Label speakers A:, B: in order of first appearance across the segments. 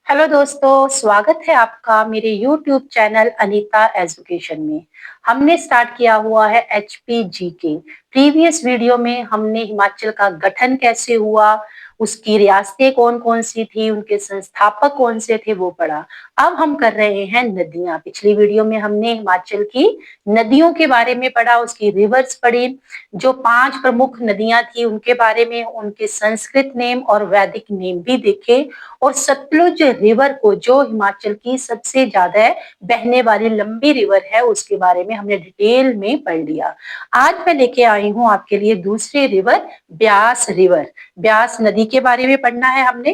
A: Hello दोस्तों, स्वागत है आपका मेरे YouTube चैनल अनीता एजुकेशन में। हमने स्टार्ट किया हुआ है एचपीजी के। प्रीवियस वीडियो में हमने हिमाचल का गठन कैसे हुआ, उसकी रियासतें कौन-कौन सी थी, उनके संस्थापक कौन से थे वो पढ़ा। अब हम कर रहे हैं नदियाँ। पिछली वीडियो में हमने हिमाचल की नदियों के बारे में पढ़ा, उसकी रिवर्स पढ़ी, जो 5 प्रमुख नदियाँ थी उनके बारे में, उनके संस्कृत नेम और वैदिक नेम भी देखे और सतलुज रिवर को, जो हिमाचल की सबसे ज्यादा बहने वाली लंबी रिवर है, उसके बारे में हमने डिटेल में पढ़ लिया। आज मैं लेके आई हूँ आपके लिए दूसरी रिवर, ब्यास रिवर। ब्यास नदी के बारे में पढ़ना है हमने।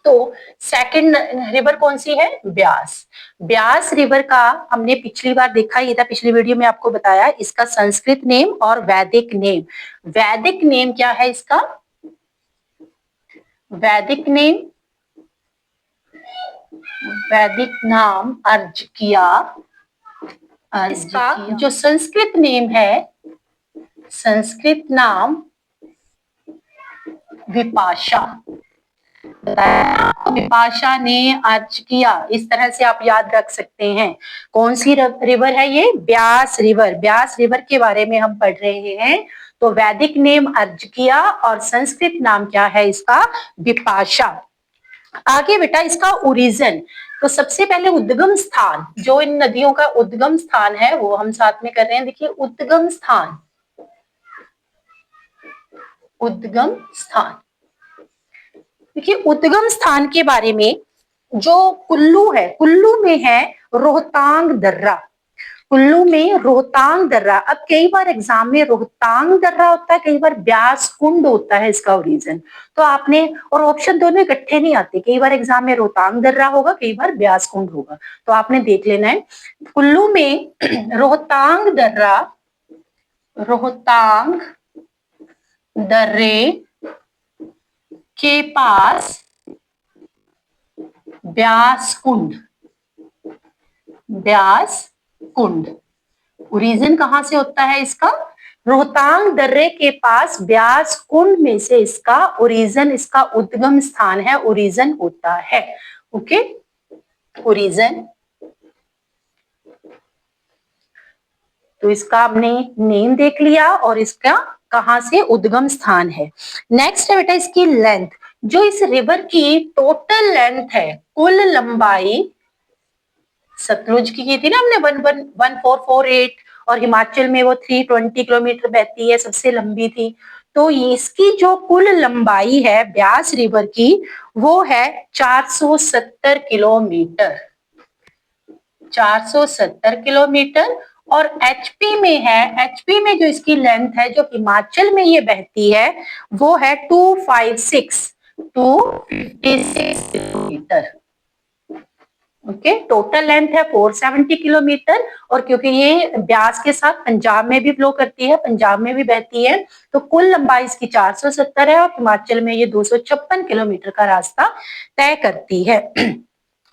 A: तो सेकंड रिवर कौन सी है? ब्यास। ब्यास रिवर का हमने पिछली बार देखा ही था, पिछली वीडियो में आपको बताया इसका संस्कृत नेम और वैदिक नेम। वैदिक नेम क्या है इसका? वैदिक नेम, वैदिक नाम अर्जकिया। इसका जो संस्कृत नेम है, संस्कृत नाम विपाशा। विपाशा ने अर्ज किया, इस तरह से आप याद रख सकते हैं। कौन सी रिवर है ये? ब्यास रिवर। ब्यास रिवर के बारे में हम पढ़ रहे हैं। तो वैदिक नेम अर्ज किया और संस्कृत नाम क्या है इसका? विपाशा। आगे बेटा इसका ओरिजिन। तो सबसे पहले उद्गम स्थान, जो इन नदियों का उद्गम स्थान है वो हम साथ में कर रहे हैं। देखिए उद्गम स्थान, उद्गम स्थान। देखिए उद्गम स्थान के बारे में, जो कुल्लू है, कुल्लू में है रोहतांग दर्रा। कुल्लू में रोहतांग दर्रा। अब कई बार एग्जाम में रोहतांग दर्रा होता है, कई बार ब्यास कुंड होता है इसका ओरिजिन। तो आपने, और ऑप्शन दोनों इकट्ठे नहीं आते, कई बार एग्जाम में रोहतांग दर्रा होगा, कई बार ब्यास कुंड होगा। तो आपने देख लेना है। कुल्लू में रोहतांग दर्रा, रोहतांग दर्रे के पास ब्यास कुंड, ब्यास कुंड। ओरिजिन कहां से होता है इसका? रोहतांग दर्रे के पास ब्यास कुंड में से इसका ओरिजिन, इसका उद्गम स्थान है, ओरिजिन होता है। Okay, origin. तो इसका हमने नेम देख लिया और इसका कहां से उद्गम स्थान है। नेक्स्ट है बेटा इसकी लेंथ। जो इस रिवर की टोटल लेंथ है, कुल लंबाई, सतलुज की थी ना हमने 1448, और हिमाचल में वो 320 किलोमीटर बहती है, सबसे लंबी थी। तो इसकी जो कुल लंबाई है ब्यास रिवर की, वो है 470 किलोमीटर, 470 किलोमीटर। और एचपी में है, एचपी में जो इसकी लेंथ है, जो हिमाचल में ये बहती है, वो है 256 किलोमीटर। ओके, टोटल लेंथ है 470 किलोमीटर। और क्योंकि ये ब्यास के साथ पंजाब में भी फ्लो करती है, पंजाब में भी बहती है, तो कुल लंबाई इसकी 470 है और हिमाचल में ये 256 किलोमीटर का रास्ता तय करती है।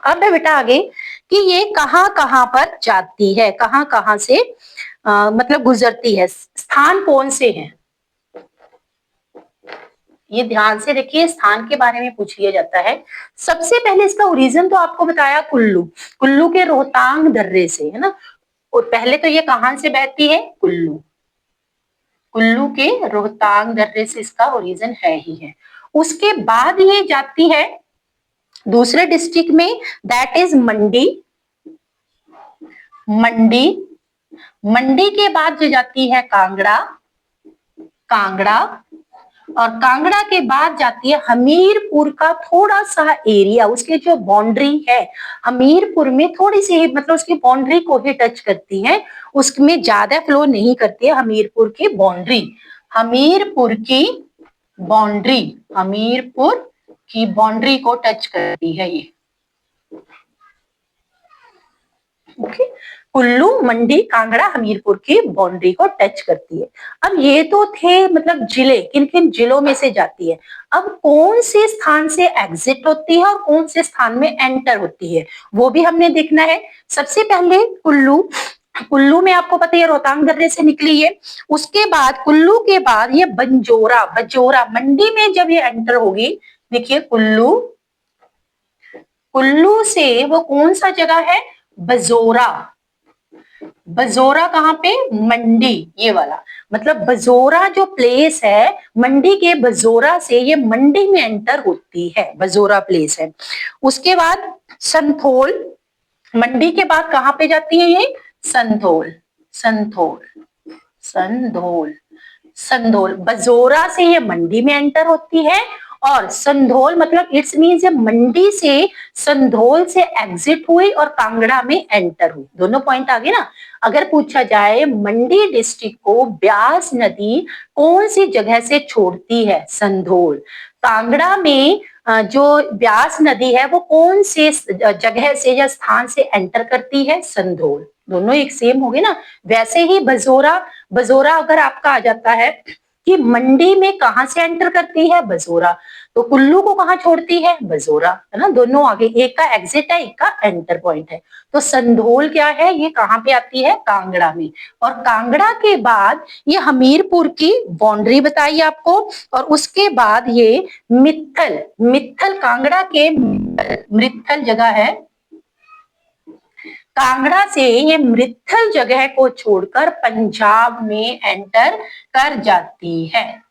A: अब है बेटा आगे कि ये कहाँ कहाँ पर जाती है, कहाँ कहाँ से मतलब गुजरती है, स्थान कौन से हैं, ये ध्यान से देखिए। स्थान के बारे में पूछ लिया जाता है। सबसे पहले इसका ओरिजिन तो आपको बताया कुल्लू, कुल्लू के रोहतांग दर्रे से, है ना। और पहले तो ये कहां से बहती है? कुल्लू, कुल्लू के रोहतांग दर्रे से इसका ओरिजिन है ही है। उसके बाद ये जाती है दूसरे डिस्ट्रिक्ट में, दैट इज मंडी। मंडी, मंडी के बाद जो जाती है कांगड़ा, कांगड़ा, और कांगड़ा के बाद जाती है हमीरपुर का थोड़ा सा एरिया, उसके जो बाउंड्री है हमीरपुर में थोड़ी सी, मतलब उसकी बाउंड्री को ही टच करती है, उसमें ज्यादा फ्लो नहीं करती है। हमीरपुर की बाउंड्री, हमीरपुर की बाउंड्री, हमीरपुर की बाउंड्री को टच करती है ये। ओके, कुल्लू, मंडी, कांगड़ा, हमीरपुर की बाउंड्री को टच करती है। अब ये तो थे मतलब जिले, किन किन जिलों में से जाती है। अब कौन से स्थान से एग्जिट होती है और कौन से स्थान में एंटर होती है, वो भी हमने देखना है। सबसे पहले कुल्लू, कुल्लू में आपको पता है रोहतांग दर्रे से निकली है। उसके बाद कुल्लू के बाद ये बंजोरा, बजोरा, मंडी में जब ये एंटर होगी, देखिए कुल्लू, कुल्लू से वो कौन सा जगह है, बजोरा। बजोरा कहाँ पे, मंडी, ये वाला, मतलब बजोरा जो प्लेस है, मंडी के बजोरा से ये मंडी में एंटर होती है, बजोरा प्लेस है। उसके बाद संथोल, मंडी के बाद कहाँ पे जाती है ये, संथोल, संथोल, संधोल, संधोल, बजोरा से ये मंडी में एंटर होती है, और संधोल मतलब इट्स मीन्स ये मंडी से संधोल से एग्जिट हुई और कांगड़ा में एंटर हुई। दोनों पॉइंट आ गए ना। अगर पूछा जाए मंडी डिस्ट्रिक्ट को ब्यास नदी कौन सी जगह से छोड़ती है, संधोल। कांगड़ा में जो ब्यास नदी है वो कौन से जगह से या स्थान से एंटर करती है, संधोल। दोनों एक सेम हो गए ना। वैसे ही बजोरा, बजोरा अगर आपका आ जाता है कि मंडी में कहां से एंटर करती है, बजोरा, तो कुल्लू को कहां छोड़ती है, बजोरा, है ना। दोनों आगे, एक का एग्जिट है, एक का एंटर पॉइंट है। तो संधोल क्या है, ये कहां पे आती है, कांगड़ा में। और कांगड़ा के बाद ये हमीरपुर की बाउंड्री बताई आपको, और उसके बाद ये मित्तल, मित्तल कांगड़ा के मित्तल जगह है, कांगड़ा से ये मित्तल जगह को छोड़कर पंजाब में एंटर कर जाती है।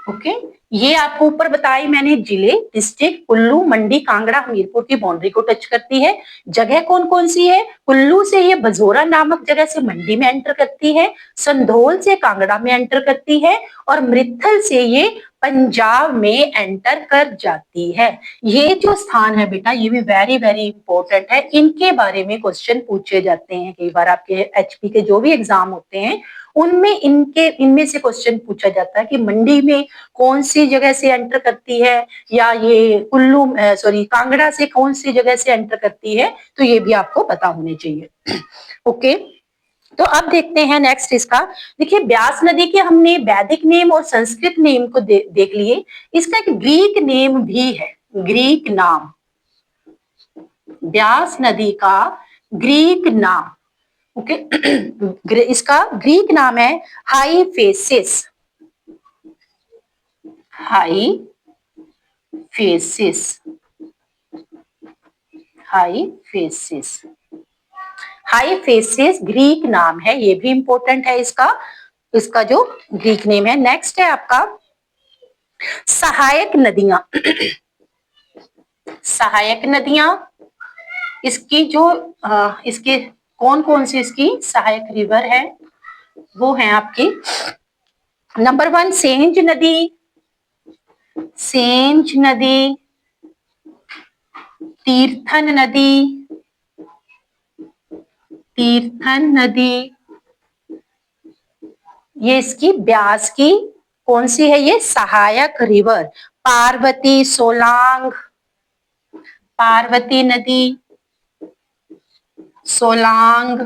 A: ओके, ये आपको ऊपर बताई मैंने जिले, डिस्ट्रिक्ट, कुल्लू, मंडी, कांगड़ा, हमीरपुर की बाउंड्री को टच करती है। जगह कौन कौन सी है, कुल्लू से ये बजोरा नामक जगह से मंडी में एंटर करती है, संधोल से कांगड़ा में एंटर करती है, और मित्तल से ये पंजाब में एंटर कर जाती है। ये जो स्थान है बेटा, ये भी वेरी वेरी इंपॉर्टेंट है। इनके बारे में क्वेश्चन पूछे जाते हैं कई बार, आपके एचपी के जो भी एग्जाम होते हैं उनमें इनमें से क्वेश्चन पूछा जाता है कि मंडी में कौन सी जगह से एंटर करती है, या ये कुल्लू सॉरी कांगड़ा से कौन सी जगह से एंटर करती है, तो ये भी आपको पता होने चाहिए। ओके, तो अब देखते हैं नेक्स्ट इसका। देखिए, ब्यास नदी के हमने वैदिक नेम और संस्कृत नेम को देख लिए। इसका एक ग्रीक नेम भी है, ग्रीक नाम, ब्यास नदी का ग्रीक नाम। ओके, इसका ग्रीक नाम है हाईफेसिस, हाईफेसिस, हाईफेसिस, हाईफेसिस ग्रीक नाम है। ये भी इंपॉर्टेंट है इसका, इसका जो ग्रीक नेम है। नेक्स्ट है आपका सहायक नदियां। सहायक नदियां, इसकी जो इसके कौन कौन सी इसकी सहायक रिवर है, वो है आपकी नंबर 1 सेंज नदी, सेंज नदी, तीर्थन नदी, तीर्थन नदी, ये इसकी ब्यास की कौन सी है, ये सहायक रिवर। पार्वती, सोलांग, पार्वती नदी, सोलांग,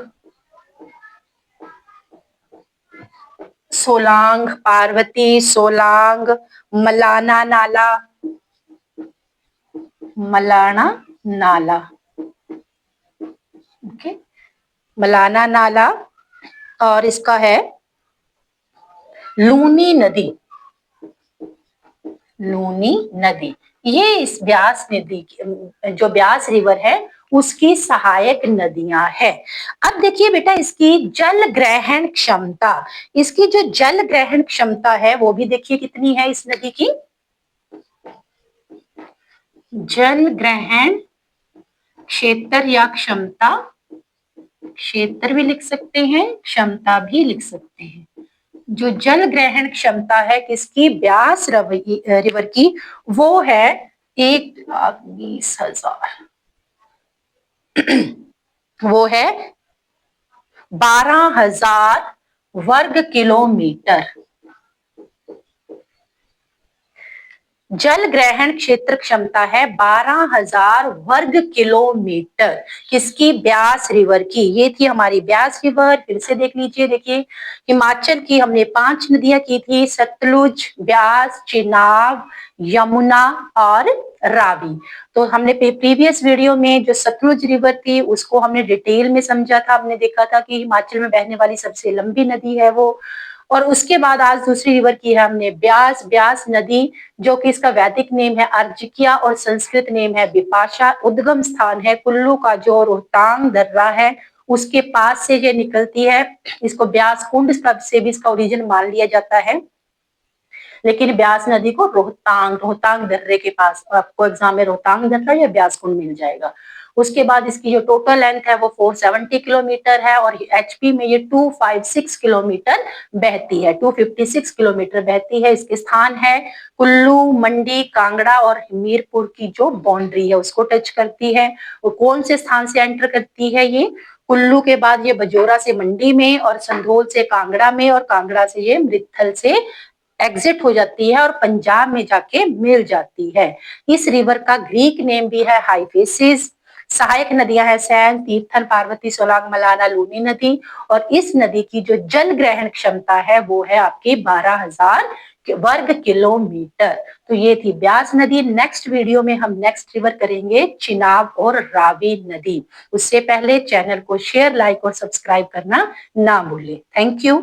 A: सोलांग, पार्वती, सोलांग, मलाना नाला, मलाना नाला, ओके, मलाना नाला, और इसका है लूनी नदी, लूनी नदी। ये इस ब्यास नदी जो ब्यास रिवर है उसकी सहायक नदियां है। अब देखिए बेटा, इसकी जल ग्रहण क्षमता, इसकी जो जल ग्रहण क्षमता है वो भी देखिए कितनी है इस नदी की। जल ग्रहण क्षेत्र या क्षमता, क्षेत्र भी लिख सकते हैं, क्षमता भी लिख सकते हैं। जो जल ग्रहण क्षमता है किसकी, ब्यास रिवर की, वो है 1,20,000, वो है 12,000 वर्ग किलोमीटर। जल ग्रहण क्षेत्र क्षमता है 12,000 वर्ग किलोमीटर, किसकी, ब्यास रिवर की। ये थी हमारी ब्यास रिवर। फिर से देख लीजिए, देखिए हिमाचल की हमने 5 नदियां की थी, सतलुज, ब्यास, चिनाब, यमुना और रावी। तो हमने प्रीवियस वीडियो में जो सतलुज रिवर थी उसको हमने डिटेल में समझा था। हमने देखा था कि हिमाचल में बहने वाली सबसे लंबी नदी है वो, और उसके बाद आज दूसरी रिवर की है हमने ब्यास। ब्यास नदी जो कि इसका वैदिक नेम है अर्जिकिया और संस्कृत नेम है बिपाशा। उद्गम स्थान है कुल्लू का जो रोहतांग दर्रा है उसके पास से ये निकलती है। इसको ब्यास कुंड से भी इसका ओरिजिन मान लिया जाता है, लेकिन ब्यास नदी को रोहतांग रोहतांग दर्रे के पास, आपको एग्जाम में रोहतांग दर्रा या ब्यास कुंड मिल जाएगा। उसके बाद इसकी जो टोटल लेंथ है वो 470 किलोमीटर है और एचपी में ये 256 किलोमीटर बहती है, 256 किलोमीटर बहती है। इसके स्थान है कुल्लू, मंडी, कांगड़ा और हमीरपुर की जो बाउंड्री है उसको टच करती है। और कौन से स्थान से एंटर करती है ये? कुल्लू के बाद ये बजोरा से मंडी में और संधोल से कांगड़ा में और कांगड़ा से ये मृथल से एग्जिट हो जाती है और पंजाब में जाके मिल जाती है। इस रिवर का ग्रीक नेम भी है हाइफेसिस। सहायक नदियां हैं सैन, तीर्थन, पार्वती, सोलांग, मलाना, लूनी नदी। और इस नदी की जो जल ग्रहण क्षमता है वो है आपकी 12,000 वर्ग किलोमीटर। तो ये थी ब्यास नदी। नेक्स्ट वीडियो में हम नेक्स्ट रिवर करेंगे चिनाब और रावी नदी। उससे पहले चैनल को शेयर, लाइक और सब्सक्राइब करना ना भूलें। Thank you.